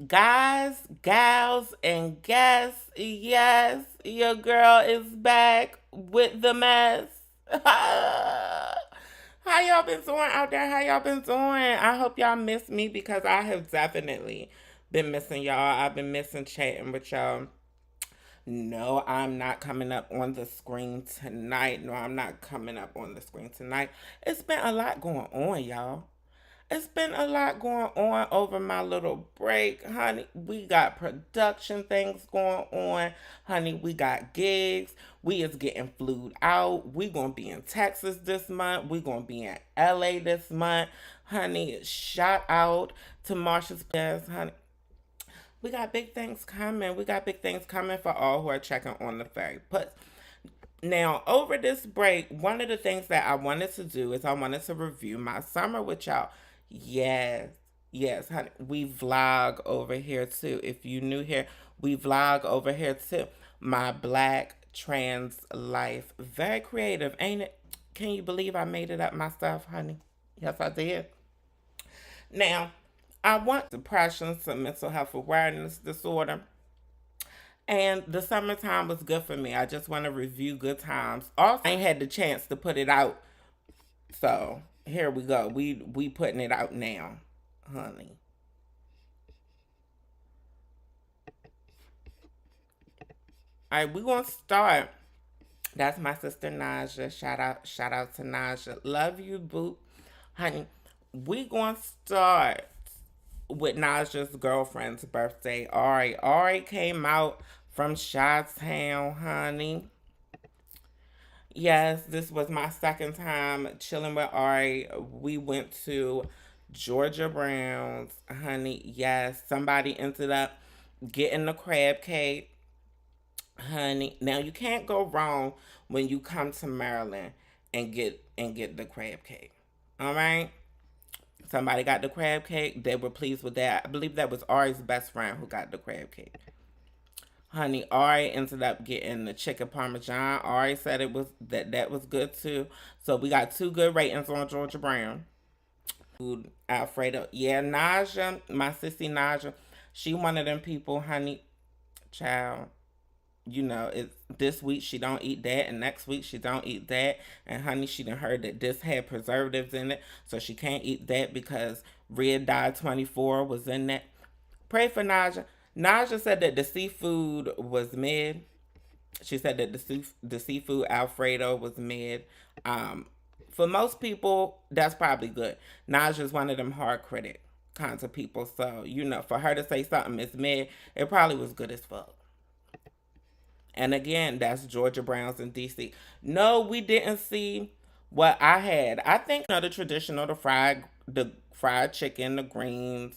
Guys, gals, and guests, yes, your girl is back with the mess. How y'all been doing out there? How y'all been doing? I hope y'all miss me because I have definitely been missing y'all. I've been missing chatting with y'all. No, I'm not coming up on the screen tonight. No, I'm not coming up on the screen tonight. It's been a lot going on, y'all. It's been a lot going on over my little break, honey. We got production things going on, honey. We got gigs. We is getting flued out. We gonna be in Texas this month. We gonna be in LA this month, honey. Shout out to Marsha's Place, honey. We got big things coming. We got big things coming for all who are checking on the fairy puss. Now, over this break, one of the things that I wanted to do is I wanted to review my summer with y'all. Yes, yes, honey. We vlog over here too. If you new here, we vlog over here too. My black trans life. Very creative, ain't it? Can you believe I made it up myself, honey? Yes, I did. Now, I want depression, some mental health awareness disorder. And the summertime was good for me. I just want to review good times. Also, I ain't had the chance to put it out. So here we go. We putting it out now, honey. All right, we gonna start. That's my sister Naja. Shout out to Naja. Love you, boo, honey. We gonna start with Naja's girlfriend's birthday. Ari. Ari came out from Chi-Town, honey. Yes, this was my second time chilling with Ari. We went to Georgia Brown's, honey. Yes, somebody ended up getting the crab cake, honey. Now you can't go wrong when you come to Maryland and get the crab cake. All right. Somebody got the crab cake. They were pleased with that. I believe that was Ari's best friend who got the crab cake. Honey, Ari ended up getting the chicken parmesan. Ari said that was good too. So we got two good ratings on Georgia Brown. Food Alfredo. Yeah, Naja, my sissy Naja, she one of them people, honey, child. You know, it this week she don't eat that, and next week she don't eat that. And honey, she done heard that this had preservatives in it, so she can't eat that because Red Dye 24 was in that. Pray for Naja. Naja said that the seafood was mid. She said that the seafood Alfredo was mid. Um, for most people, that's probably good. Naja's one of them hard critic kinds of people, so you know, for her to say something is mid, it probably was good as fuck. And again, that's Georgia Browns in DC. No, we didn't see what I had. I think the traditional, the fried chicken, the greens,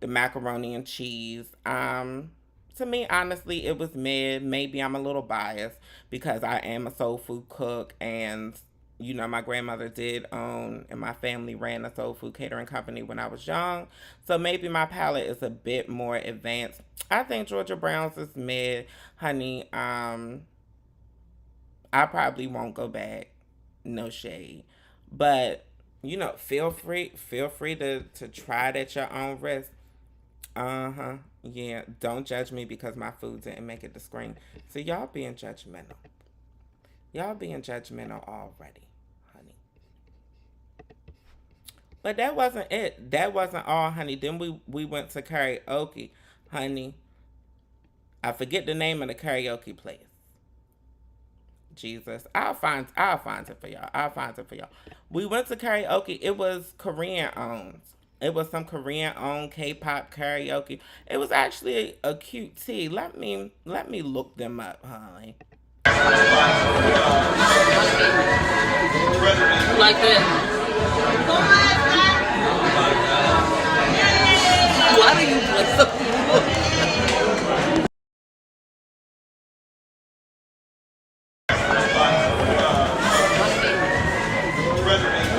the macaroni and cheese. To me, honestly, it was mid. Maybe I'm a little biased because I am a soul food cook, and you know my grandmother did own and my family ran a soul food catering company when I was young. So maybe my palate is a bit more advanced. I think Georgia Brown's is mid, honey. I probably won't go back. No shade. But you know, feel free to try it at your own risk. Uh-huh. Yeah. Don't judge me because my food didn't make it to screen. So y'all being judgmental. Y'all being judgmental already, honey. But that wasn't it. That wasn't all, honey. Then we went to karaoke, honey. I forget the name of the karaoke place. Jesus. I'll find it for y'all. I'll find it for y'all. We went to karaoke. It was Korean owned. It was some Korean owned K-pop karaoke. It was actually a cute tea. Let me look them up, honey. Like that. Why do you play so?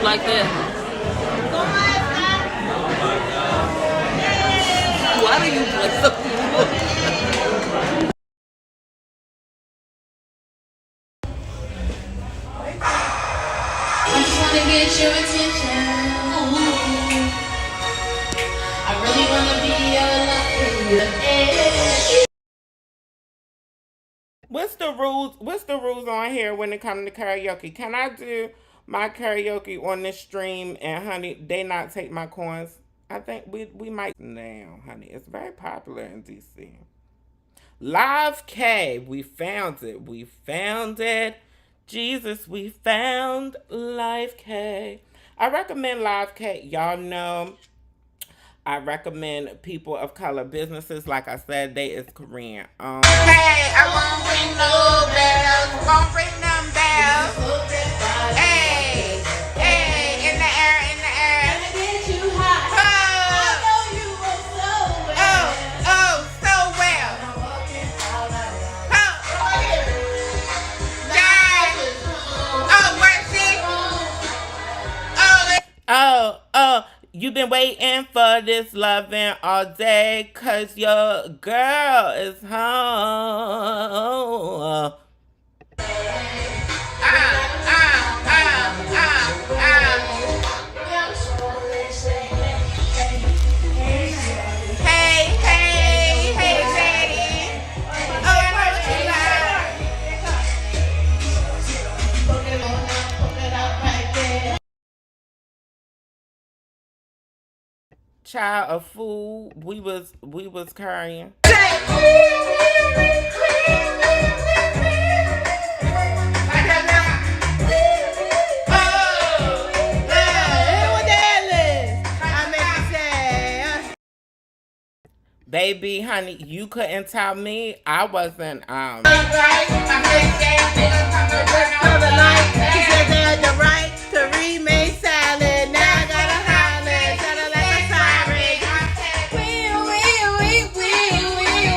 Like that. Why do you play so? I just wanna get your attention. Ooh. I really wanna be your lucky What's the rules on here when it comes to karaoke? Can I do my karaoke on this stream and honey, they not take my coins? I think we might now, honey. It's very popular in DC. Live K, we found it. We found it. Jesus, we found Live K. I recommend Live K. Y'all know I recommend people of color businesses. Like I said, they is Korean. Hey, I won't ring no bells. Won't ring them bells. Hey, hey, in the air, in the air. Gonna get you hot. Oh, I know you will so well. Oh, oh, so well. Oh, oh, you been waiting for this loving all day, 'cause your girl is home. Hey, hey, hey, Daddy. Oh, what you child of fool. We was carrying. Baby, honey, you couldn't tell me I wasn't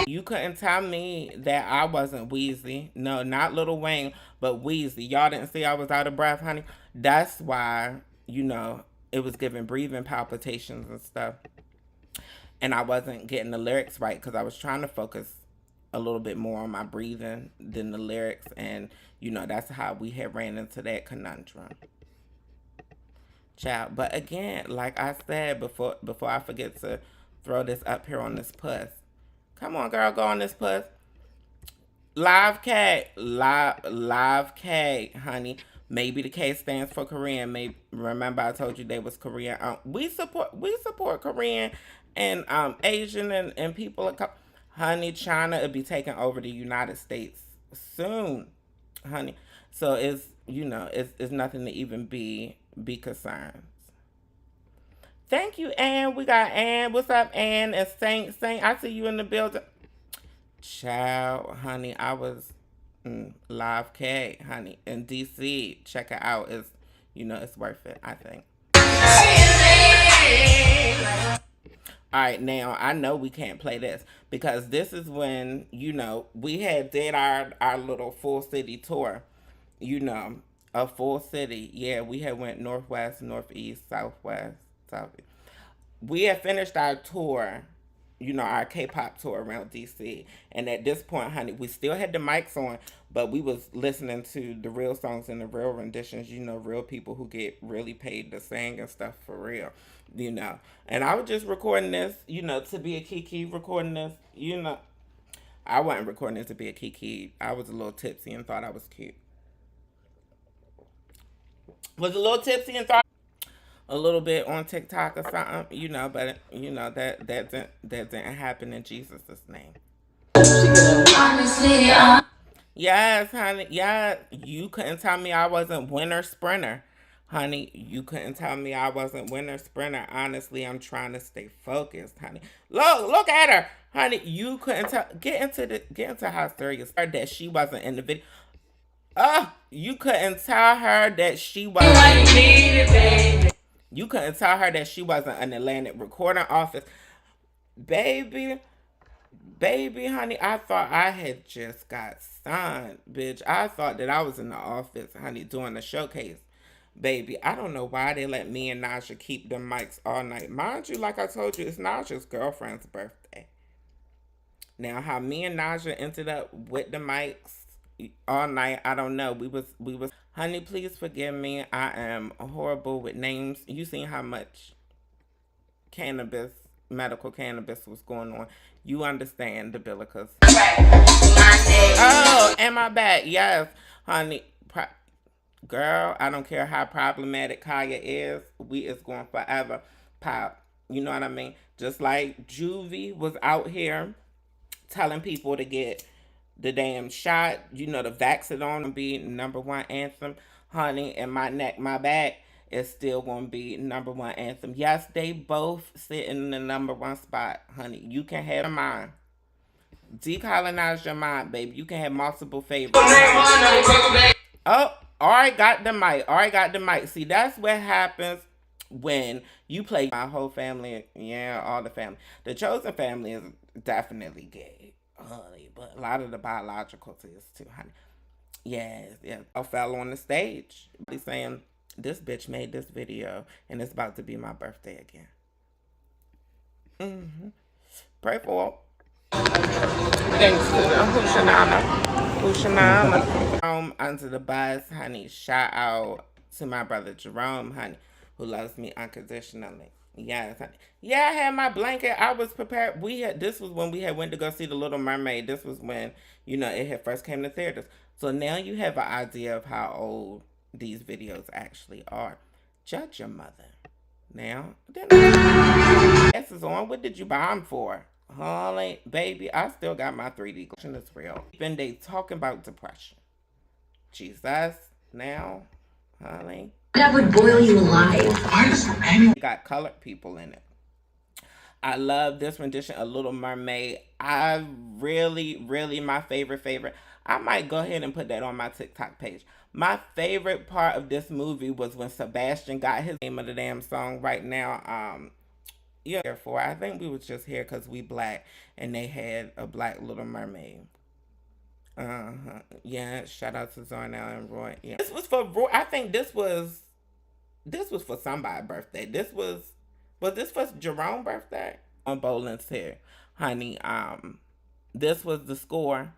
you couldn't tell me that I wasn't Wheezy. No, not Lil Wayne, but Wheezy. Y'all didn't see I was out of breath, honey. That's why, it was giving breathing palpitations and stuff. And I wasn't getting the lyrics right because I was trying to focus a little bit more on my breathing than the lyrics. And, that's how we had ran into that conundrum. Child. But again, like I said before I forget to throw this up here on this Puss. Come on, girl, go on this Puss. Live K, honey. Maybe the K stands for Korean. Maybe remember I told you they was Korean. We support Korean and Asian and people of honey. China will be taking over the United States soon, honey. So it's nothing to even be concerned. Thank you, Ann. We got Ann. What's up, Ann? And Saint. I see you in the building. Child, honey, I was Live K, honey, in DC. Check it out. It's worth it, I think. All right, now I know we can't play this because this is when we had did our little full city tour. You know, a full city. Yeah, we had went northwest, northeast, southwest, southeast. We had finished our tour, our K-pop tour around DC. And at this point, honey, we still had the mics on, but we was listening to the real songs and the real renditions, real people who get really paid to sing and stuff for real. And I was just recording this, to be a Kiki, recording this. I wasn't recording it to be a Kiki. I was a little tipsy and thought I was cute. Was a little tipsy and thought a little bit on TikTok or something, but that didn't happen in Jesus' name. Yes, honey. Yeah, you couldn't tell me I wasn't winner sprinter. Honey, you couldn't tell me I wasn't winner sprinter. Honestly, I'm trying to stay focused, honey. Look at her. Honey, you couldn't tell get into how serious her that she wasn't in the video. You couldn't tell her that she wasn't. You couldn't tell her that she wasn't an Atlantic recording office. Baby, baby, honey, I thought I had just got signed, bitch. I thought that I was in the office, honey, doing the showcase. Baby, I don't know why they let me and Naja keep them mics all night. Mind you, like I told you, it's Naja's girlfriend's birthday. Now, how me and Naja ended up with the mics all night, I don't know. We was honey, please forgive me. I am horrible with names. You seen how much cannabis medical cannabis was going on. You understand the Billicas. Oh, am I back? Yes, honey. Girl, I don't care how problematic Kaya is. We is going forever pop. You know what I mean? Just like Juvie was out here telling people to get the damn shot. You know, the Vaxxedon be #1 anthem. Honey, and my neck, my back is still going to be #1 anthem. Yes, they both sit in the #1 spot, honey. You can have mine. Decolonize your mind, baby. You can have multiple favorites. Oh, alright, got the mic. Alright, got the mic. See, that's what happens when you play my whole family. Yeah, all the family. The chosen family is definitely gay, honey, but a lot of the biologicals is too, honey. Yes, yeah. I fell on the stage. He's saying, this bitch made this video and it's about to be my birthday again. Pray for it. Thanks to the Hushanana. Under the bus, honey. Shout out to my brother Jerome, honey, who loves me unconditionally. Yes, honey. Yeah, I had my blanket. I was prepared. This was when we had went to go see The Little Mermaid. This was when, it had first came to theaters. So now you have an idea of how old these videos actually are. Judge your mother. Now, this is on. What did you buy them for? Holly, baby, I still got my 3D collection. It's real. Been they talking about depression. Jesus, now, Holly. That would boil you alive. Got colored people in it. I love this rendition of Little Mermaid. I really, my favorite. I might go ahead and put that on my TikTok page. My favorite part of this movie was when Sebastian got his name of the damn song right now. Yeah, therefore, I think we was just here because we black and they had a black Little Mermaid. Yeah, shout out to Zarnell and Roy. Yeah. This was for Roy. I think this was for somebody's birthday. Was this for Jerome's birthday? On Boland's here, honey. This was the score.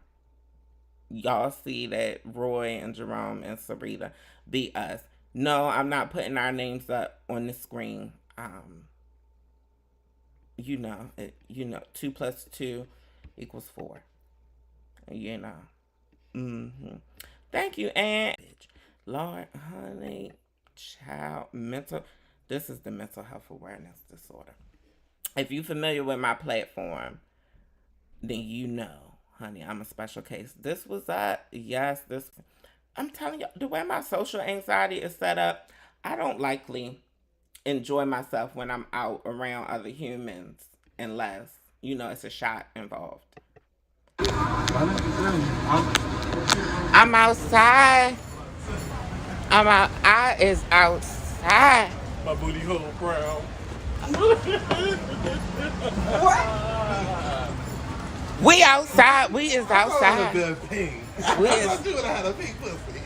Y'all see that Roy and Jerome and Sarita beat us. No, I'm not putting our names up on the screen. 2 + 2 = 4. Thank you, and Lord, honey, child, this is the mental health awareness disorder. If you're familiar with my platform, then honey, I'm a special case. This was I'm telling you, the way my social anxiety is set up, I don't likely enjoy myself when I'm out around other humans unless, it's a shot involved. I'm outside. I is outside. My booty hole proud. We outside. We is outside. We had a pink pussy.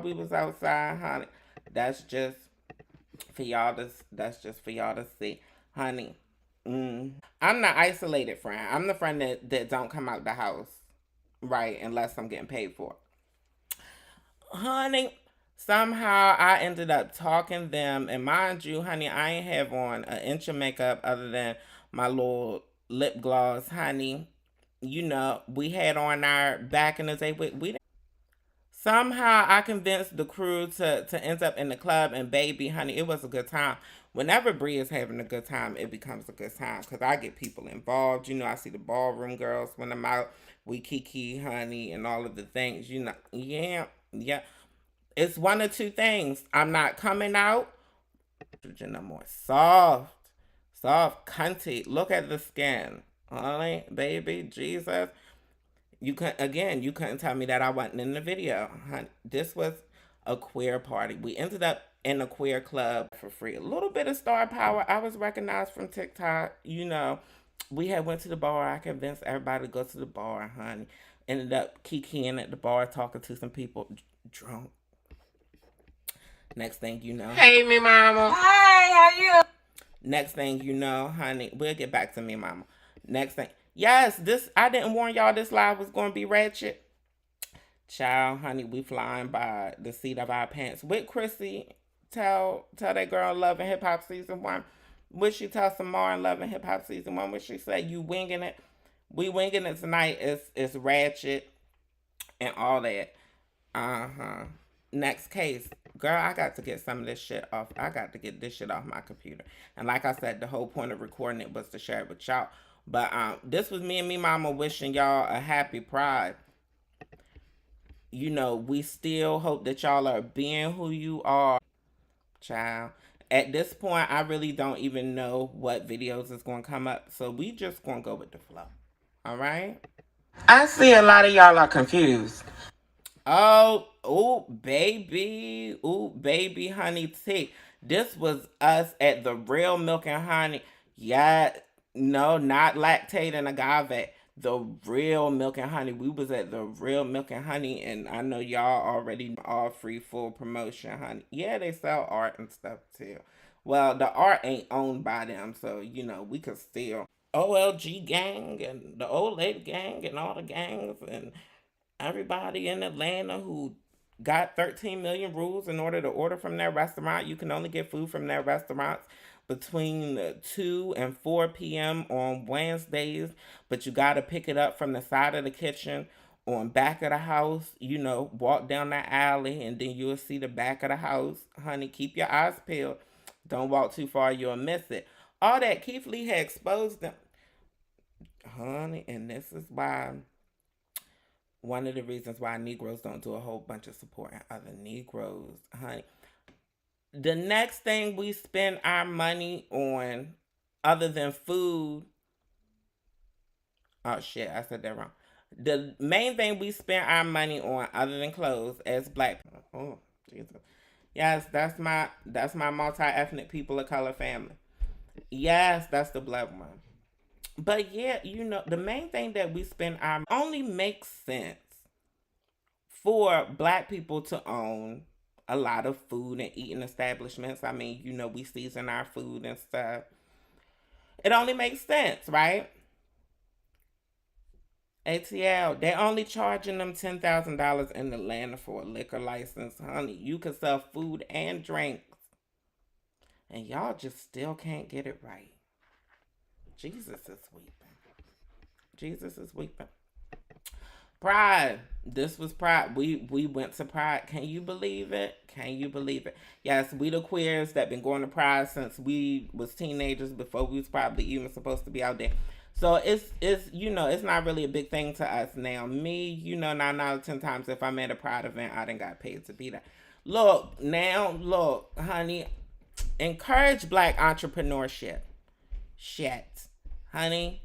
We was outside, honey. That's just for y'all to see, honey. I'm the isolated friend. I'm the friend that don't come out the house, right, unless I'm getting paid for it. Honey, somehow I ended up talking them, and mind you, honey, I ain't have on an inch of makeup other than my little lip gloss, honey. We had on our back in the day. We somehow I convinced the crew to end up in the club, and baby, honey, it was a good time. Whenever Bre is having a good time, it becomes a good time because I get people involved. I see the ballroom girls when I'm out. We kiki, honey, and all of the things. Yeah. It's one of two things. I'm not coming out. No more soft, cunty. Look at the skin, honey, baby, Jesus. You couldn't tell me that I wasn't in the video, honey. This was a queer party. We ended up in a queer club for free. A little bit of star power. I was recognized from TikTok. We had went to the bar. I convinced everybody to go to the bar, honey. Ended up kikiing at the bar, talking to some people drunk. Next thing you know. Hey, me mama. Hi, how you? Next thing you know, honey. We'll get back to me, mama. Next thing. Yes, I didn't warn y'all this live was going to be ratchet. Child, honey, we flying by the seat of our pants with Chrissy. Tell that girl Love and Hip Hop Season 1. What she tell Samar in Love and Hip Hop Season 1? What she said, you winging it? We winging it tonight. It's ratchet and all that. Uh-huh. Next case. Girl, I got to get some of this shit off. I got to get this shit off my computer. And like I said, the whole point of recording it was to share it with y'all. But this was me and me mama wishing y'all a happy Pride. You know, we still hope that y'all are being who you are. Child. At this point, I really don't even know what videos is going to come up. So we just going to go with the flow. All right? I see a lot of y'all are confused. Oh, baby, honey tea. This was us at the Real Milk and Honey. Yeah, no, not lactate and agave. The Real Milk and Honey. We was at the Real Milk and Honey, and I know y'all already all free full promotion, honey. Yeah, they sell art and stuff too. Well, the art ain't owned by them, so you know we could still OLG gang and the old lady gang and all the gangs and everybody in Atlanta who got 13 million rules in order to order from their restaurant. You can only get food from their restaurants between 2 and 4 p.m. on Wednesdays, but you got to pick it up from the side of the kitchen on back of the house. You know, walk down the alley and then you'll see the back of the house. Honey, keep your eyes peeled. Don't walk too far, you'll miss it. All that Keith Lee had exposed them. Honey, and this is why one of the reasons why Negroes don't do a whole bunch of supporting other Negroes, honey. The next thing we spend our money on, other than food, oh shit, I said that wrong. The main thing we spend our money on, other than clothes, as black people. Oh, Jesus. Yes, that's my multi-ethnic people of color family. Yes, that's the blood one. But yeah, you know, the main thing that we spend our only makes sense for black people to own a lot of food and eating establishments. I mean, you know, we season our food and stuff. It only makes sense, right? ATL, they only charging them $10,000 in Atlanta for a liquor license, honey. You can sell food and drinks. And y'all just still can't get it right. Jesus is weeping. Jesus is weeping. Pride. This was Pride. We went to Pride. Can you believe it? Can you believe it? Yes, we the queers that been going to Pride since we was teenagers, before we was probably even supposed to be out there. So it's you know, it's not really a big thing to us now. Me, you know, 9 out of 10 times if I'm at a Pride event, I done got paid to be there. Look, honey, encourage black entrepreneurship. Shit. Honey,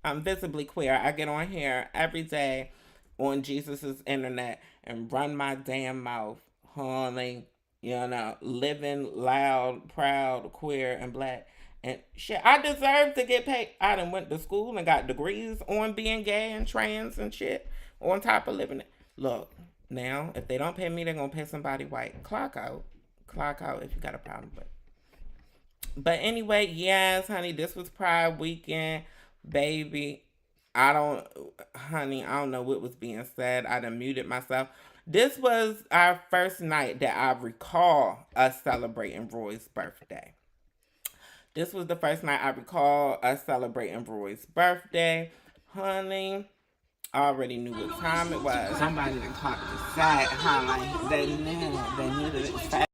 I'm visibly queer. I get on here every day on Jesus's internet and run my damn mouth, honey. You know, living loud, proud, queer, and black. And shit, I deserve to get paid. I done went to school and got degrees on being gay and trans and shit on top of living it. Look, now, if they don't pay me, they're going to pay somebody white. Clock out. Clock out if you got a problem with it. But anyway, yes, honey, this was Pride weekend, baby. I don't know what was being said. I done muted myself. This was our first night that I recall us celebrating Roy's birthday. This was the first night I recall us celebrating Roy's birthday. Honey, I already knew what time it was. Somebody done clocked the side, honey. They knew that it was fat.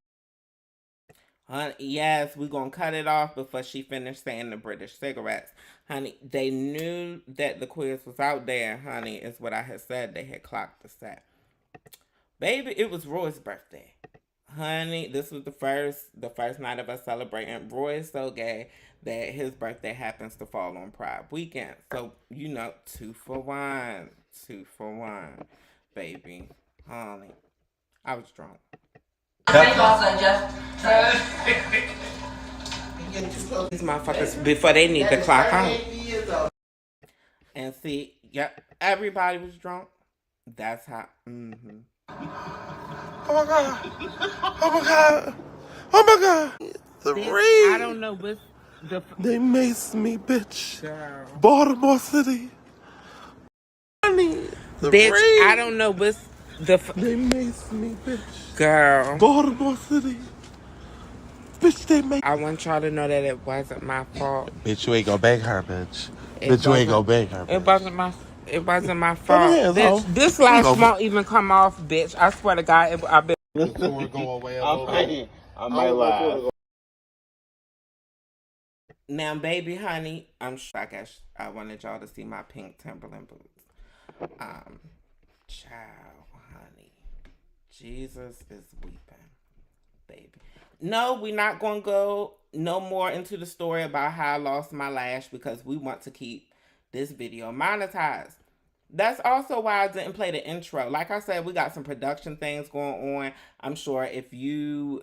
Honey, yes, we're going to cut it off before she finished saying the British cigarettes. Honey, they knew that the quiz was out there, honey, is what I had said. They had clocked the set. Baby, it was Roy's birthday. Honey, this was the first night of us celebrating. Roy is so gay that his birthday happens to fall on Pride weekend. So, you know, 2 for 1. 2 for 1, baby. Honey, I was drunk. These motherfuckers, before they need to clock out. And see, yep, everybody was drunk. That's how, Oh my god. Oh my god. Oh my god. I don't know what's They maced me, bitch. girl. Baltimore City. Bitch, I don't know what's They maced me, bitch. girl. Baltimore City. Bitch, they make. I want y'all to know that it wasn't my fault. Bitch, you ain't gonna bang her, bitch. It Bitch, you ain't gonna wasn't. bang her, It bitch. wasn't my. It wasn't my Throw the fault, hands bitch. off. This You lash go. won't even come off, bitch. I swear to God, I bet. The cord go away a little bit. I might laugh. Now, baby, honey, I guess I wanted y'all to see my pink Timberland boots. Um, Child, honey, Jesus is weeping, baby. No, we're not gonna go no more into the story about how I lost my lash because we want to keep this video monetized. That's also why I didn't play the intro. Like I said, we got some production things going on. I'm sure if you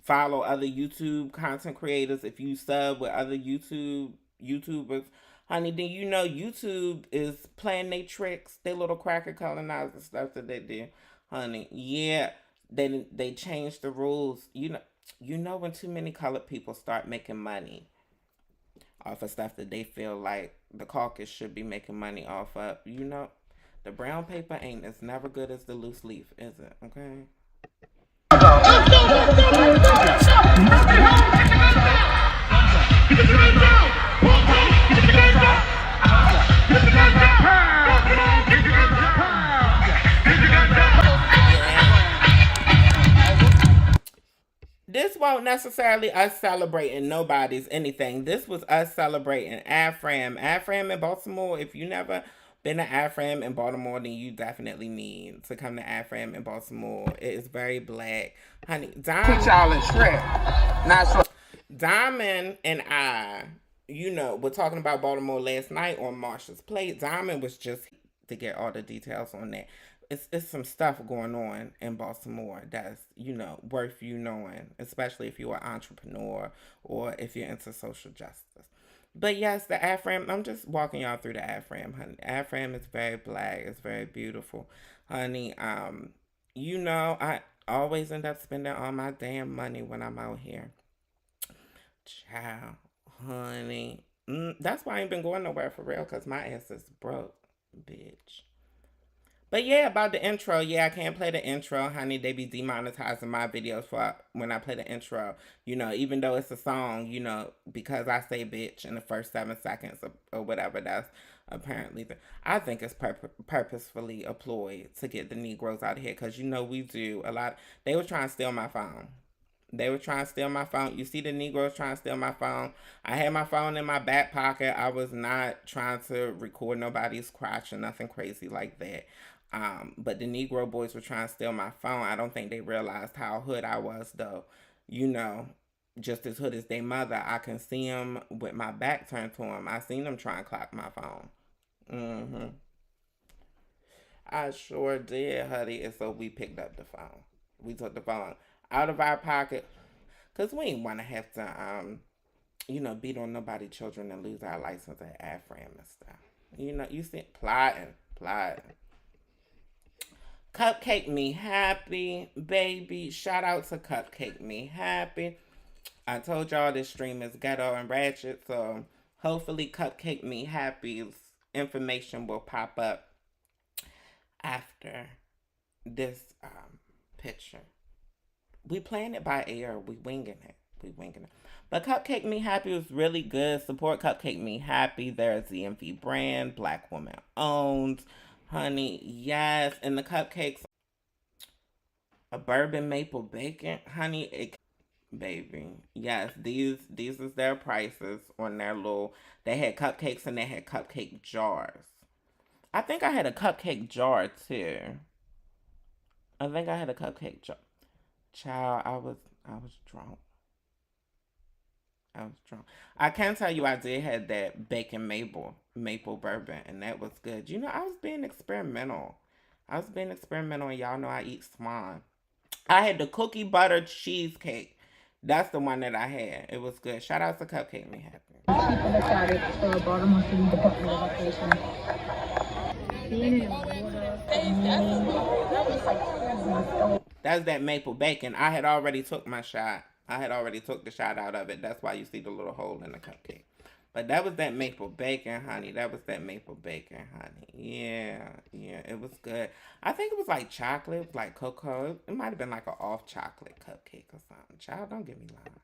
follow other YouTube content creators, if you sub with other YouTubers, honey, then you know YouTube is playing their tricks, their little cracker colonizer stuff that they do, honey. Yeah, they changed the rules. You know when too many colored people start making money off of stuff that they feel like the caucus should be making money off of. The brown paper ain't as never good as the loose leaf, is it? Okay. This won't necessarily us celebrating nobody's anything. This was us celebrating AFRAM. AFRAM in Baltimore. If you never been to AFRAM in Baltimore, then you definitely need to come to AFRAM in Baltimore. It is very black. Honey, Diamond. Y'all in Shrek. Not sure. Diamond and I, were talking about Baltimore last night on Marsha's Plate. Diamond was just to get all the details on that. It's some stuff going on in Baltimore that's worth you knowing, especially if you're an entrepreneur or if you're into social justice. But yes, the AFRAM. I'm just walking y'all through the AFRAM, honey. AFRAM is very black. It's very beautiful, honey. I always end up spending all my damn money when I'm out here. Child, honey. That's why I ain't been going nowhere for real, because my ass is broke, bitch. But yeah, about the intro. Yeah, I can't play the intro, honey. They be demonetizing my videos for when I play the intro. Even though it's a song, because I say bitch in the first 7 seconds or whatever. That's apparently I think it's purposefully employed to get the Negroes out of here. Because we do a lot. They were trying to steal my phone. They were trying to steal my phone. You see the Negroes trying to steal my phone. I had my phone in my back pocket. I was not trying to record nobody's crotch or nothing crazy like that. But the Negro boys were trying to steal my phone. I don't think they realized how hood I was, though. Just as hood as their mother. I can see them with my back turned to them. I seen them try and clock my phone. I sure did, honey. And so we picked up the phone. We took the phone out of our pocket. Because we ain't want to have to, beat on nobody's children and lose our license at AFRAM and stuff. You see, plotting. Cupcake Me Happy, baby. Shout out to Cupcake Me Happy. I told y'all this stream is ghetto and ratchet, so hopefully Cupcake Me Happy's information will pop up after this picture. We playing it by ear. We winging it. But Cupcake Me Happy was really good. Support Cupcake Me Happy. They're a ZMV brand. Black woman owned. Honey, yes. And the cupcakes, a bourbon maple bacon. Honey, baby. Yes, these is their prices on their little. They had cupcakes and they had cupcake jars. I think I had a cupcake jar too. I think I had a cupcake jar. Child, I was drunk. I can tell you I did have that bacon maple bourbon, and that was good. I was being experimental. And y'all know I eat swan. I had the cookie butter cheesecake. That's the one that I had. It was good. Shout out to Cupcake Me Happy. People decided for Baltimore City Department of Education. That's that maple bacon. I had already took my shot. I had already took the shot out of it. That's why you see the little hole in the cupcake. But that was that maple bacon, honey. Yeah, it was good. I think it was like chocolate, like cocoa. It might have been like an off chocolate cupcake or something. Child, don't get me lying.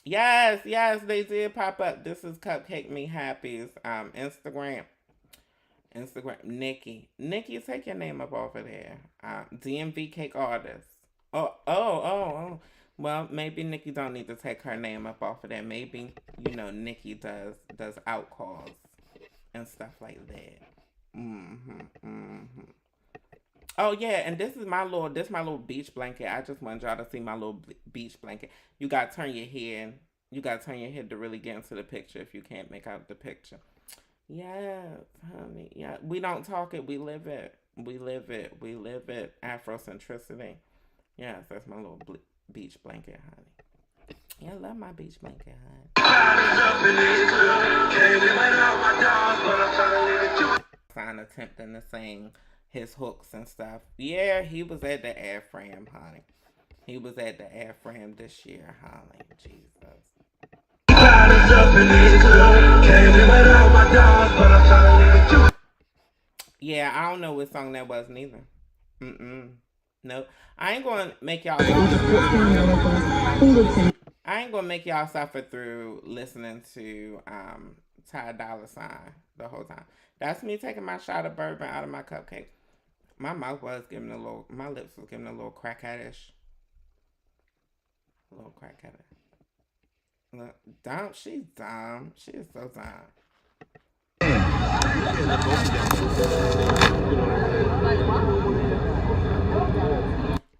Yes, yes, they did pop up. This is Cupcake Me Happy's Instagram. Instagram, Nikki, take your name up off of there. DMV Cake Artist. Oh. Well, maybe Nikki don't need to take her name up off of there. Maybe Nikki does outcalls and stuff like that. Mhm. Oh yeah, and this my little beach blanket. I just wanted y'all to see my little beach blanket. You gotta turn your head. You gotta turn your head to really get into the picture if you can't make out the picture. Yes, honey. Yeah, we don't talk it. We live it. We live it. We live it. Afrocentricity. Yes, that's my little beach blanket, honey. Yeah, I love my beach blanket, honey. Sign attempting to sing his hooks and stuff. Yeah, he was at the airframe, honey. He was at the airframe this year, honey. Jesus. Yeah, I don't know what song that was neither. Nope. I ain't gonna make y'all. I ain't gonna make y'all suffer through listening to Ty Dolla Sign the whole time. That's me taking my shot of bourbon out of my cupcake. My mouth was giving a little. My lips was giving a little crackheadish. A little crackheadish. Look, dumb. She's dumb. She is so dumb.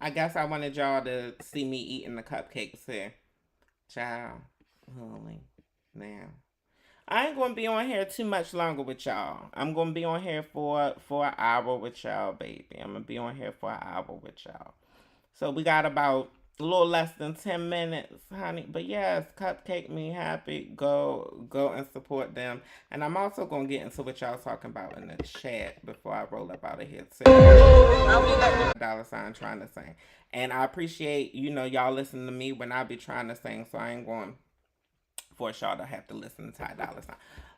I guess I wanted y'all to see me eating the cupcakes here. Child. Holy. Now. I ain't gonna be on here too much longer with y'all. I'm gonna be on here for an hour with y'all, baby. I'm gonna be on here for an hour with y'all. So we got about a little less than 10 minutes, honey. But yes, Cupcake Me Happy. Go and support them. And I'm also gonna get into what y'all talking about in the chat before I roll up out of here too. Dollar sign trying to sing. And I appreciate, y'all listen to me when I be trying to sing, so I ain't going force y'all to have to listen to Ty Dolla Sign.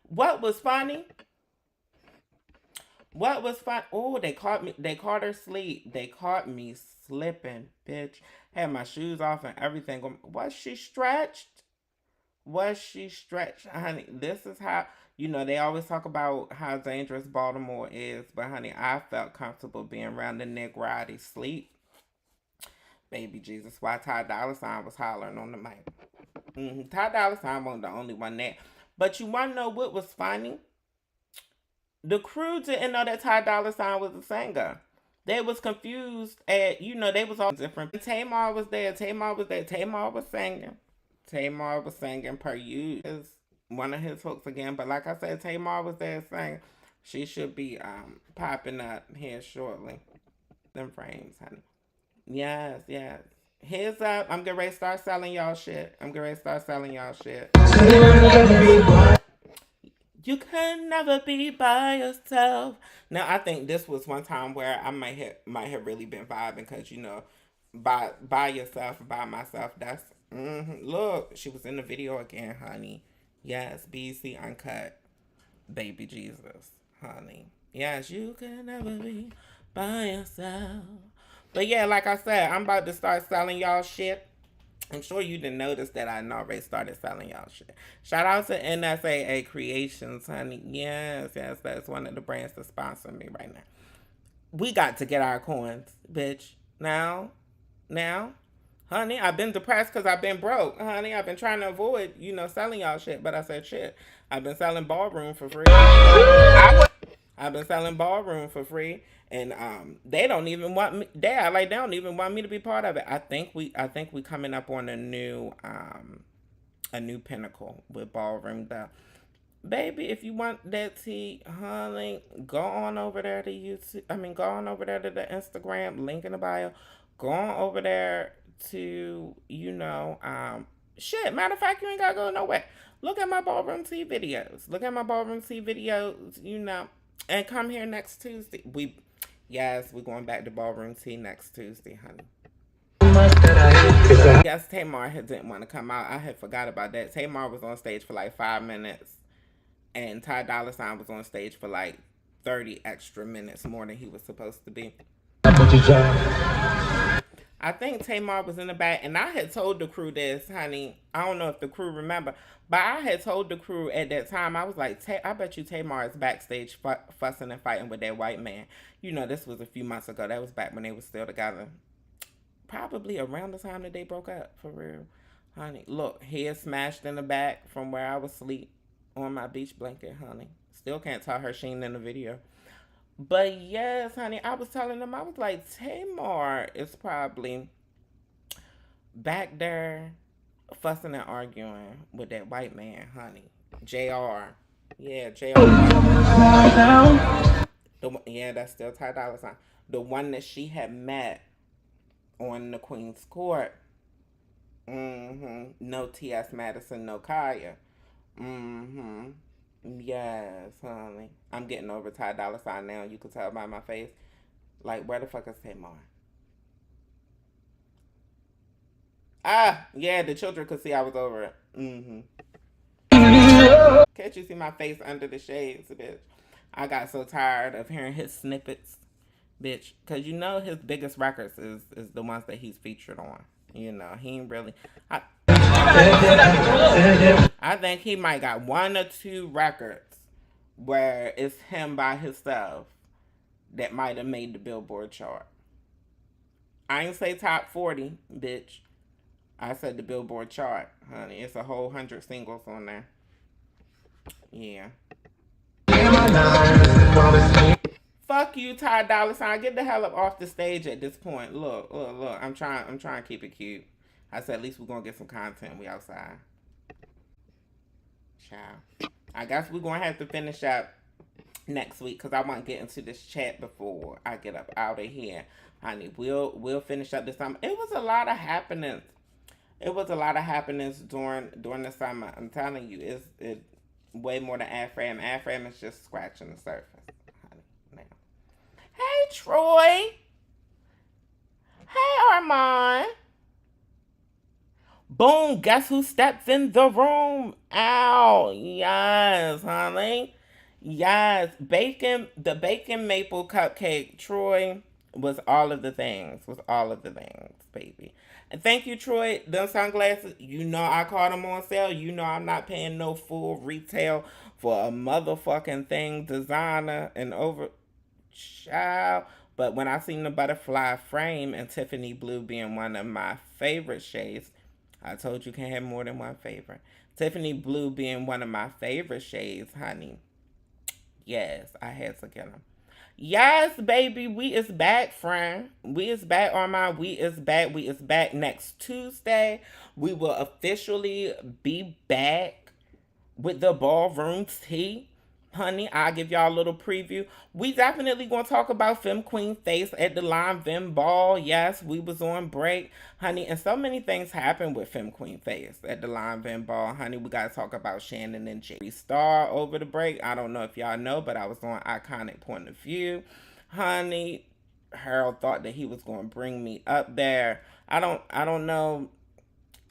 What was funny? What was fun? Oh, they caught me. They caught her sleep. They caught me slipping, bitch. Had my shoes off and everything. Was she stretched? Was she stretched, honey? This is how they always talk about how dangerous Baltimore is, but honey, I felt comfortable being around the Negrati sleep. Baby Jesus, why Ty Dolla Sign was hollering on the mic. Ty Dolla Sign wasn't the only one there. But you want to know what was funny? The crew didn't know that Ty Dolla Sign was a singer. They was confused at, they was all different. Tamar was there. Tamar was there. Tamar was singing. Tamar was singing per usual. One of his hooks again. But like I said, Tamar was there singing. She should be popping up here shortly. Them frames, honey. Yes, yes. Heads up, I'm getting ready to start selling y'all shit. You can never be by yourself. Now I think this was one time where I might have really been vibing because by yourself, by myself. That's look. She was in the video again, honey. Yes, BC Uncut, baby Jesus, honey. Yes, you can never be by yourself. But yeah, like I said, I'm about to start selling y'all shit. I'm sure you didn't notice that I already started selling y'all shit. Shout out to NSAA Creations, honey. Yes, that's one of the brands that sponsor me right now. We got to get our coins, bitch. Now, honey, I've been depressed because I've been broke, honey. I've been trying to avoid, selling y'all shit, but I said shit. I've been selling Ballroom for free. I've been selling Ballroom for free, and they don't even want me. They don't even want me to be part of it. I think we coming up on a new pinnacle with Ballroom. The baby, if you want that tea, honey, go on over there to YouTube. Go on over there to the Instagram link in the bio. Go on over there to shit. Matter of fact, you ain't gotta go nowhere. Look at my Ballroom Tea videos. And come here next Tuesday. We're going back to Ballroom Tea next Tuesday, honey. Yes, Tamar didn't want to come out. I had forgot about that. Tamar was on stage for like 5 minutes, and Ty Dolla Sign was on stage for like 30 extra minutes more than he was supposed to be. I think Tamar was in the back, and I had told the crew this, honey. I don't know if the crew remember, but I had told the crew at that time. I was like, I bet you Tamar is backstage fussing and fighting with that white man. You know, this was a few months ago. That was back when they were still together. Probably around the time that they broke up, for real, honey. Look, head smashed in the back from where I was asleep on my beach blanket, honey. Still can't tell her she ain't in the video. But yes, honey, I was telling them, I was like, Tamar is probably back there fussing and arguing with that white man, honey. JR. Yeah, JR. Yeah, that's still Ty Dolla Sign. The one that she had met on the Queen's Court. No T.S. Madison, no Kaya. Mm-hmm. Yes, honey. I'm getting over Ty Dolla Sign now. You can tell by my face. Like, where the fuck is Tamar? Ah, yeah, the children could see I was over it. Can't you see my face under the shades, bitch? I got so tired of hearing his snippets, bitch. Cause you know his biggest records is the ones that he's featured on. You know, he ain't really. I think he might got one or two records where it's him by himself that might have made the Billboard chart. I ain't say top 40, bitch. I said the Billboard chart, honey. It's a whole 100 singles on there. Yeah. Fuck you, Ty Dolla Sign. Get the hell up off the stage at this point. Look, look, look. I'm trying to keep it cute. I said at least we're gonna get some content. We outside. Ciao. I guess we're gonna have to finish up next week because I want to get into this chat before I get up out of here. Honey, we'll finish up this time. It was a lot of happenings. It was a lot of happenings during the summer. I'm telling you, it's way more than AFRAM. AFRAM is just scratching the surface, honey. Now, hey Troy, hey Armand. Boom! Guess who steps in the room? Ow! Yes, honey. Yes, bacon. The bacon maple cupcake, Troy, was all of the things. Was all of the things, baby. And thank you, Troy. Them sunglasses, you know I caught them on sale. You know I'm not paying no full retail for a motherfucking thing, designer and over. Child. But when I seen the butterfly frame and Tiffany blue being one of my favorite shades, I told you can't have more than one favorite. Tiffany blue being one of my favorite shades, honey. Yes, I had to get them. Yes, baby, we is back, friend. We is back, Armand. We is back. We is back next Tuesday. We will officially be back with the Ballroom Tea. Honey, I'll give y'all a little preview. We definitely gonna talk about Femme Queen Face at the Lime Vim Ball. Yes, we was on break, honey, and so many things happened with Femme Queen Face at the Lime Vim Ball, honey. We gotta talk about Shannon and Bre Starr over the break. I don't know if y'all know, but I was on Iconic Point of View, honey. Harold thought that he was gonna bring me up there. I don't know.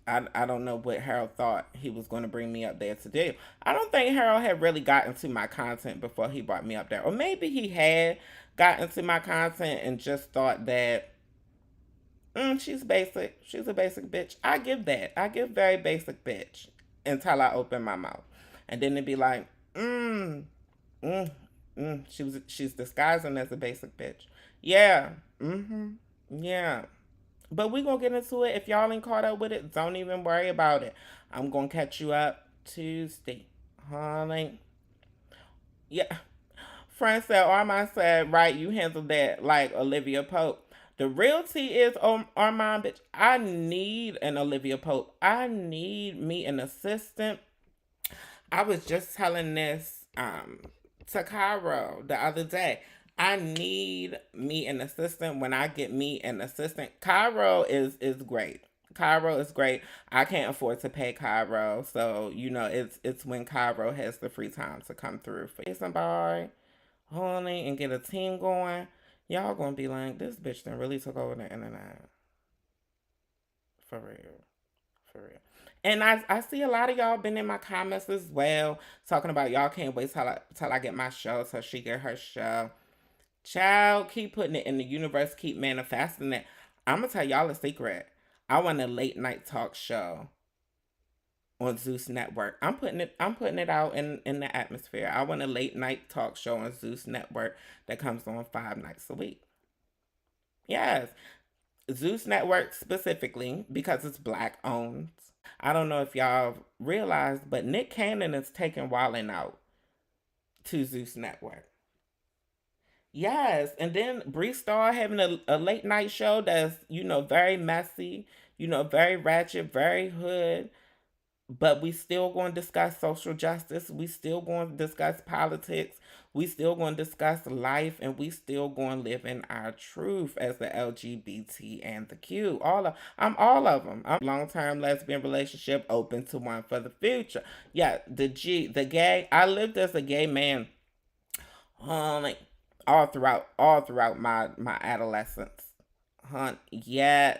I don't know what Harold thought he was going to bring me up there to do. I don't think Harold had really gotten to my content before he brought me up there. Or maybe he had gotten to my content and just thought that she's basic. She's a basic bitch. I give that. I give very basic bitch until I open my mouth. And then it'd be like, mm, she's disguising as a basic bitch. Yeah. Yeah. But we gonna get into it. If y'all ain't caught up with it, don't even worry about it. I'm gonna catch you up Tuesday. Honey. Yeah. Friend said, Armand said, right, you handled that like Olivia Pope. The real tea is, Armand, bitch, I need an Olivia Pope. I need me an assistant. I was just telling this to Cairo the other day. I need me an assistant. When I get me an assistant, Cairo is great. Cairo is great. I can't afford to pay Cairo, so you know it's when Cairo has the free time to come through for somebody, honey, and get a team going. Y'all gonna be like, this bitch done really took over the internet. For real. For real. And I see a lot of y'all been in my comments as well, talking about y'all can't wait till I get my show, till she get her show. Child, keep putting it in the universe, keep manifesting it. I'm gonna tell y'all a secret. I want a late night talk show on Zeus Network. I'm putting it out in the atmosphere. I want a late night talk show on Zeus Network that comes on 5 nights a week. Yes. Zeus Network specifically because it's black owned. I don't know if y'all realized, but Nick Cannon is taking Wildin' Out to Zeus Network. Yes, and then Bre Starr having a late night show that's very messy, very ratchet, very hood, but we still going to discuss social justice. We still going to discuss politics. We still going to discuss life, and we still going to live in our truth as the LGBT and the Q. I'm all of them. I'm long term lesbian relationship, open to one for the future. Yeah, the gay. I lived as a gay man, like all throughout my adolescence. Yes,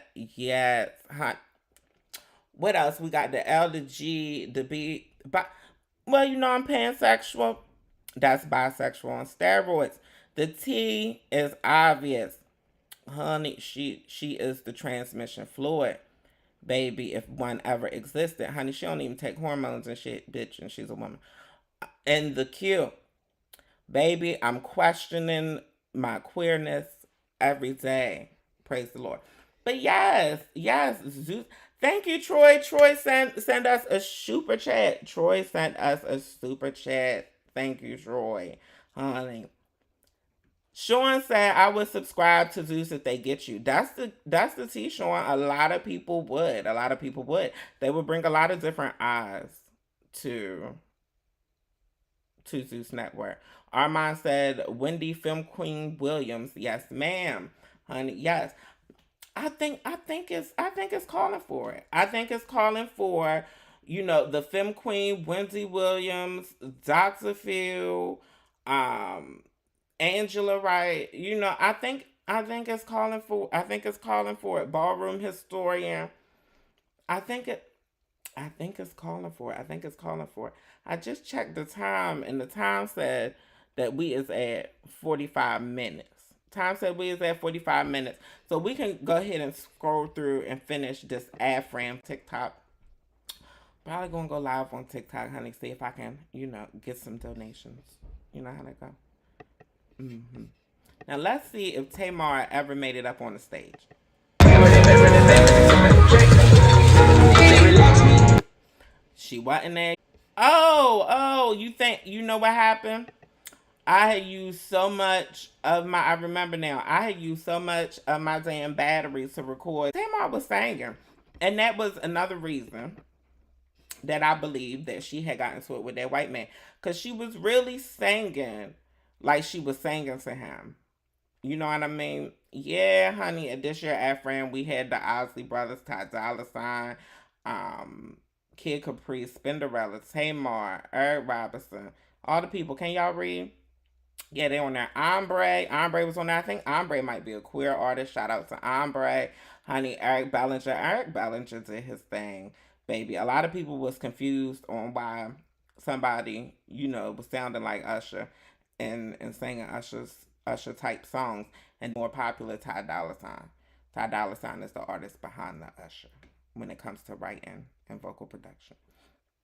what else? We got the L, the G, the B. But well, I'm pansexual. That's bisexual on steroids. The T is obvious, honey. She is the transmission fluid, baby. If one ever existed, honey, she don't even take hormones and shit, bitch, and she's a woman. And the Q, baby, I'm questioning my queerness every day. Praise the Lord. But yes, Zeus. Thank you, Troy. Troy sent us a super chat. Troy sent us a super chat. Thank you, Troy. Honey. Sean said I would subscribe to Zeus if they get you. That's the T, Sean. A lot of people would. A lot of people would. They would bring a lot of different eyes to Zeus Network. Armand said Wendy Film Queen Williams. Yes, ma'am. Honey, yes. I think it's calling for it. I think it's calling for, the Femme Queen, Wendy Williams, Dr. Phil, um, Angela Wright. I think it's calling for it. Ballroom historian. I think it I think it's calling for it. I think it's calling for it. I just checked the time, and the time said that we is at 45 minutes. Time said we is at 45 minutes. So we can go ahead and scroll through and finish this ad frame TikTok. Probably gonna go live on TikTok, honey, see if I can, get some donations. You know how that go. hmm Now let's see if Tamar ever made it up on the stage. She wasn't there. Oh, you think you know what happened? I had used so much of my. I remember now. I had used so much of my damn batteries to record. Tamar was singing, and that was another reason that I believe that she had gotten into it with that white man, because she was really singing like she was singing to him. You know what I mean? Yeah, honey. And this year at Fran, we had the Osley Brothers, Ty Dolla Sign, um, Kid Capri, Spinderella, Tamar, Eric Robinson, all the people. Can y'all read? Yeah, they on there. Ombre was on there. I think Ombre might be a queer artist. Shout out to Ombre. Honey, Eric Bellinger. Eric Bellinger did his thing, baby. A lot of people was confused on why somebody, was sounding like Usher and singing Usher type songs, and more popular Ty Dolla Sign. Ty Dolla Sign is the artist behind the Usher when it comes to writing and vocal production.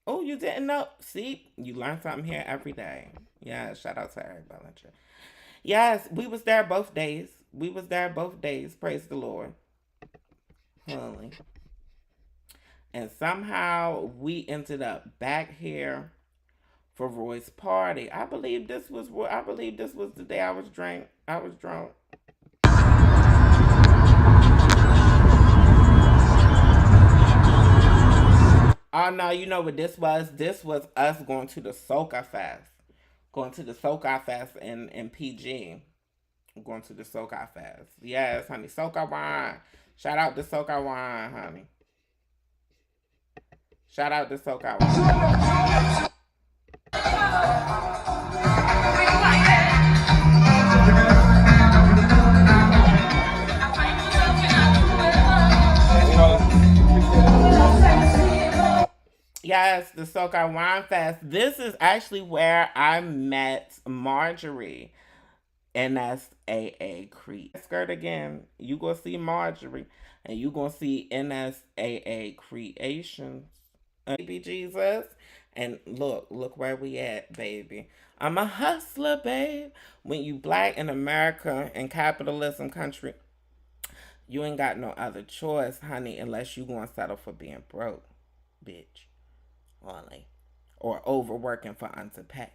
Oh, you didn't know? See, you learn something here every day. Yeah, shout out to Eric Bellinger. Yes, we was there both days. We was there both days. Praise the Lord. Honey. And somehow we ended up back here for Roy's party. I believe this was the day I was drunk. I was drunk. Oh no, you know what this was? This was us going to the Soca Fest. Going to the Soca Fest in PG. Going to the Soca Fest. Yes, honey. Soca wine. Shout out to Soca wine, honey. Shout out to Soca wine. Yes, the Soca Wine Fest. This is actually where I met Marjorie. NSAA skirt again. You gonna see Marjorie, and you gonna see NSAA Creations. Baby Jesus. And look where we at, baby. I'm a hustler, babe. When you black in America and capitalism country, you ain't got no other choice, honey, unless you gonna settle for being broke, bitch. Only. Or overworking for underpay.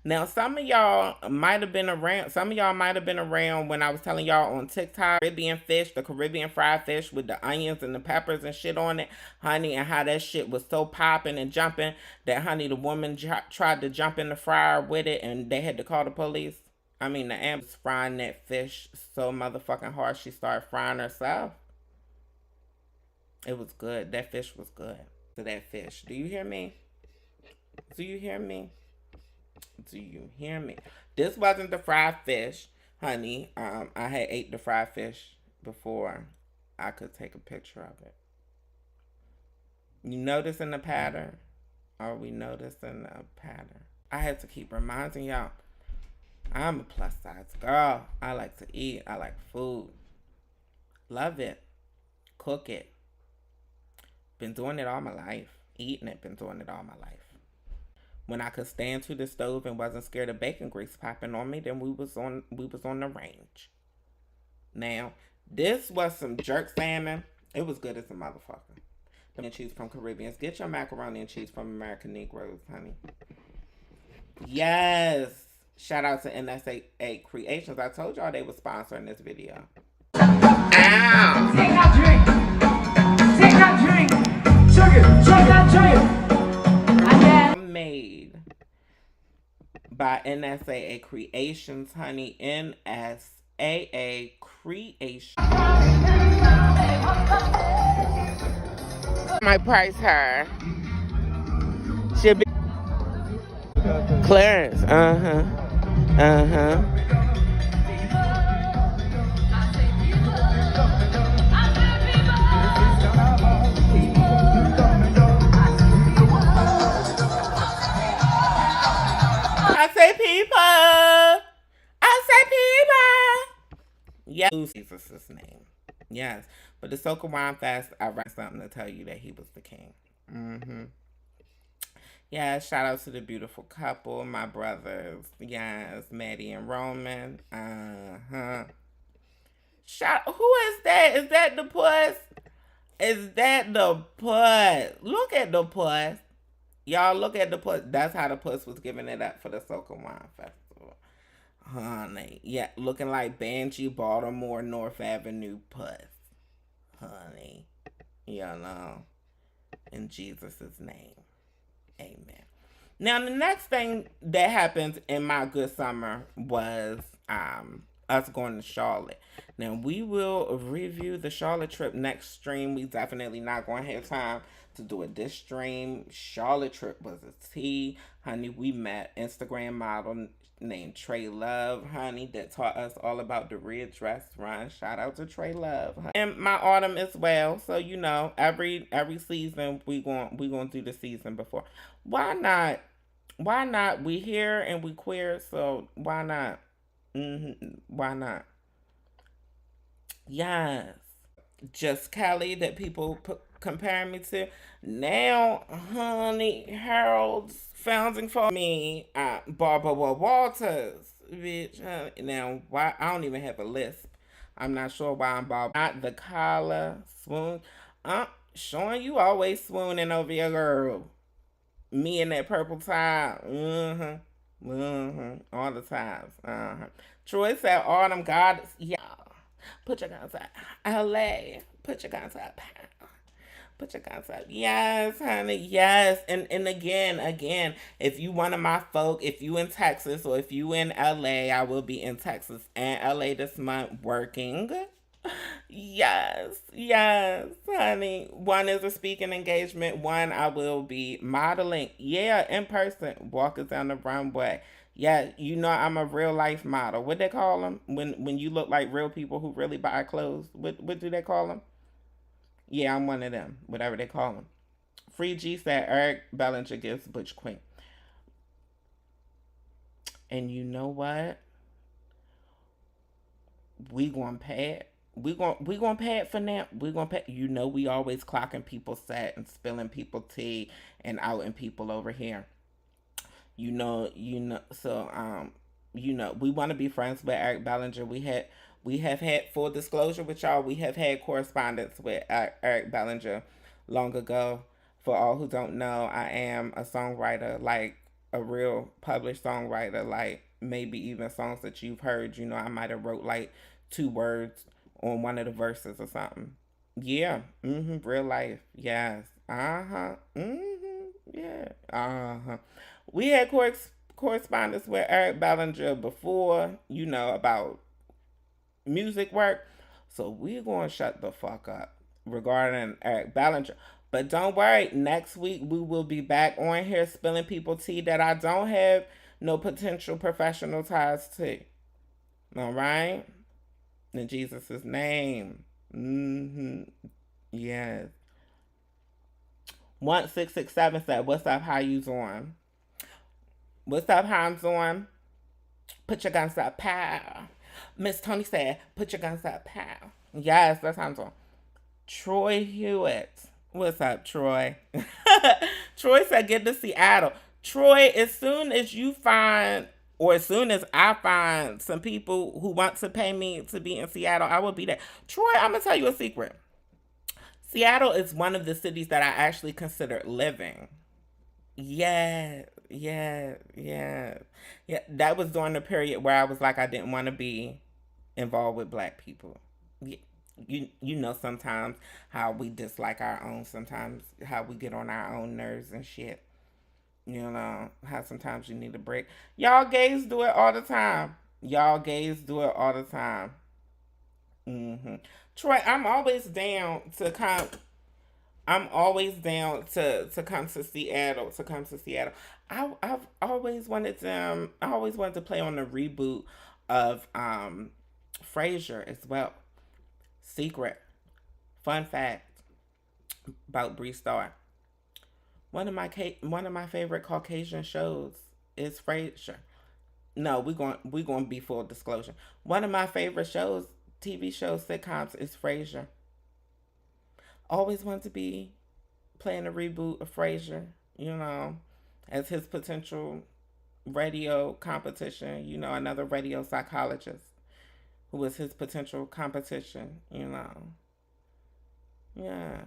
Now, some of y'all might have been around. Some of y'all might have been around when I was telling y'all on TikTok, Caribbean fish, the Caribbean fried fish with the onions and the peppers and shit on it, honey, and how that shit was so popping and jumping that, honey, the woman tried to jump in the fryer with it, and they had to call the police. I mean, the ambulance frying that fish so motherfucking hard she started frying herself. It was good. That fish was good. To that fish. Do you hear me? Do you hear me? Do you hear me? This wasn't the fried fish, honey. I had ate the fried fish before I could take a picture of it. You noticing the pattern? Are we noticing the pattern? I had to keep reminding y'all, I'm a plus size girl. I like to eat. I like food. Love it. Cook it. Been doing it all my life. Eating it. Been doing it all my life. When I could stand to the stove and wasn't scared of bacon grease popping on me, then we was on the range. Now, this was some jerk salmon. It was good as a motherfucker. And cheese from Caribbeans. Get your macaroni and cheese from American Negroes, honey. Yes. Shout out to NSAA Creations. I told y'all they were sponsoring this video. Ow. Take that drink. Take that drink. Sugar. Take that drink. Made by NSAA Creations, honey. NSAA Creations. Might price her. She'll be Clarence. I say people. Yes. Jesus' name. Yes. But the Soca Wine Fest, I write something to tell you that he was the king. Yeah, shout out to the beautiful couple, my brothers. Yes, Maddie and Roman. Who is that? Is that the Puss? Is that the Puss? Look at the Puss. Y'all look at the Puss. That's how the Puss was giving it up for the Soca Wine Festival. Honey. Yeah, looking like Banshee, Baltimore, North Avenue Puss. Honey. You know. In Jesus' name. Amen. Now, the next thing that happened in my good summer was us going to Charlotte. Now, we will review the Charlotte trip next stream. We definitely not going to have time to do it this stream. Charlotte trip was a tea. Honey, we met Instagram model named Trey Love, honey, that taught us all about the red dress run. Shout out to Trey Love. Honey. And my autumn as well. So, you know, every season we going to do the season before. Why not? Why not? We here and we queer, so why not? Why not? Yes. Just Kelly that people compare me to. Now, honey, Harold's founding for me, Barbara Walters, bitch. Now, why? I don't even have a lisp. I'm not sure why I'm Barbara. Not the collar, swoon. Showing you always swooning over your girl. Me in that purple tie. All the times. Troy said, Autumn Goddess. Yeah. Put your guns up. LA. Put your guns up. Put your guns up. Yes, honey. Yes. And again, if you one of my folk, if you in Texas or if you in LA, I will be in Texas and LA this month working. Yes, honey. One is a speaking engagement. One I will be modeling. Yeah, in person. Walking down the runway. Yeah, you know I'm a real life model. What they call them when you look like real people who really buy clothes? What do they call them? Yeah, I'm one of them. Whatever they call them. Free G said Eric Bellinger gives Butch Queen. And you know what? we gonna pay it. We gonna pay it for now. We gonna pay. You know, we always clocking people's set and spilling people tea and outing people over here. We want to be friends with Eric Bellinger. We have had full disclosure with y'all. We have had correspondence with Eric Bellinger long ago. For all who don't know, I am a songwriter, like a real published songwriter, like maybe even songs that you've heard. I might have wrote like two words on one of the verses or something. Yeah, real life. Yes. Uh-huh. Yeah. Uh-huh. We had correspondence with Eric Ballinger before, about music work. So we're going to shut the fuck up regarding Eric Ballinger. But don't worry, next week we will be back on here spilling people tea that I don't have no potential professional ties to. All right? In Jesus' name. Yes. 1667 said, "What's up? How you doing? What's up? How I'm doing? Put your guns up, pow." Miss Tony said, "Put your guns up, pow." Yes, that's how I'm doing. Troy Hewitt. What's up, Troy? Troy said, "Get to Seattle." Troy, as soon as you find, or as soon as I find some people who want to pay me to be in Seattle, I will be there. Troy, I'm going to tell you a secret. Seattle is one of the cities that I actually consider living. Yeah, yeah, yeah. Yeah, that was during the period where I was like, I didn't want to be involved with black people. You know sometimes how we dislike our own, sometimes how we get on our own nerves and shit. How sometimes you need a break. Y'all gays do it all the time. Y'all gays do it all the time. Troy, I'm always down to come. I'm always down to come to Seattle. To come to Seattle. I've always wanted to. I always wanted to play on the reboot of Frasier as well. Secret fun fact about Bre Starr. One of my favorite Caucasian shows is Frasier. No, we going to be full disclosure. One of my favorite shows, TV shows, sitcoms is Frasier. Always wanted to be playing a reboot of Frasier, as his potential radio competition, another radio psychologist who was his potential competition. Yeah.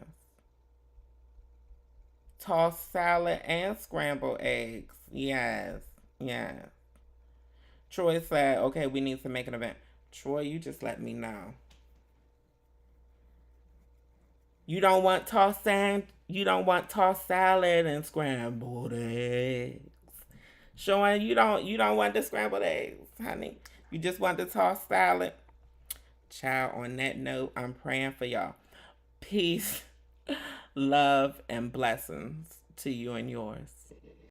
Tossed salad and scrambled eggs. Yes. Yes. Troy said, "Okay, we need to make an event." Troy, you just let me know. You don't want tossed salad and scrambled eggs. Sean, you don't want the scrambled eggs, honey. You just want the tossed salad. Child, on that note, I'm praying for y'all. Peace, love, and blessings to you and yours.